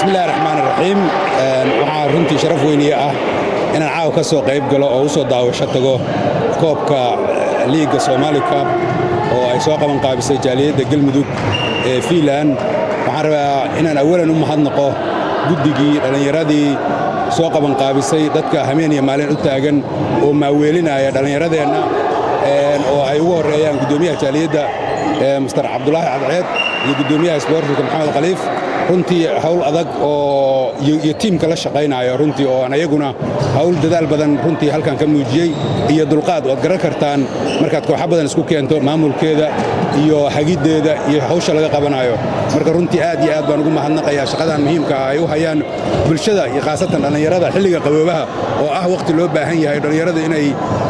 بسم الله الرحمن الرحيم waxaa runtii sharaf weyn ah inaan caaw ka soo qayb galo oo u soo daawasho tago koobka liiga Soomaali Cup oo ay soo qaban qaabisay jaaliyadda Galmudug ee Finland waxaan rabaa inaan awalan u mahadnaqo guddigii dhalinyaradii soo qaban qaabisay dadka habeen iyo maalin u taagan oo maaweelinaya dhalinyaradeenna oo ay ugu horeeyaan gudoomiyaha jaaliyadda Mr. Cabdullaahi Cadceed iyo gudoomiyaha isboortiga Maxamed Khaliif runtii hawl adag oo iyo tiimka la shaqeynaayo runtii oo anaguna hawl dadaal badan runtii halkan ka muujiyay iyo dulqaad oo garan kartaan markaad koox badan isku keento maamulkeeda iyo hagideeda iyo hawsha laga qabanayo marka runtii aad iyo aad baan ugu mahadnaqayaa shaqadan muhiimka ah ay u hayaan bulshada iyo qaasatan dhalinyarada xilliga qaboobaha oo ah waqti loo baahan yahay dhalinyarada inay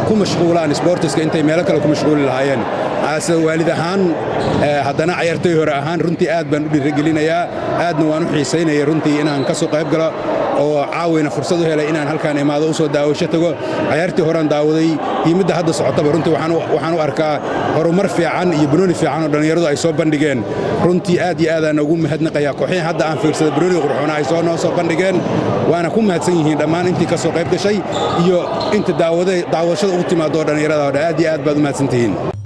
ku mashquulaan sportiska intay meel kale ku mashquuli lahaayeen aasa waalid ahaan haddana ciyaartoy hore ahaan runtii aad baan u dhiirigelinayaa aadna waan u xiiseynaya runtii inaan ka soo qayb galo oo caawina fursad u helay inaan halkaan imaado u soo daawasho tago ciyaartii horaan daawaday iyo midda hadda socotaba runtii waxaan u arkaa horumar fiican iyo banooni fiican oo dhalinyaradu ay soo bandhigeen runtii aad iyo aad aan ugu mahadnaqayaa kooxihii hadda aan fiirsaday banooni qurxoona ay noo soo bandhigeen waana ku mahadsan yihiin dhammaan intii ka soo qayb gashay iyo inta daawashada ugu timaado dhalinyarada aad iyo aad baad u mahadsantihiin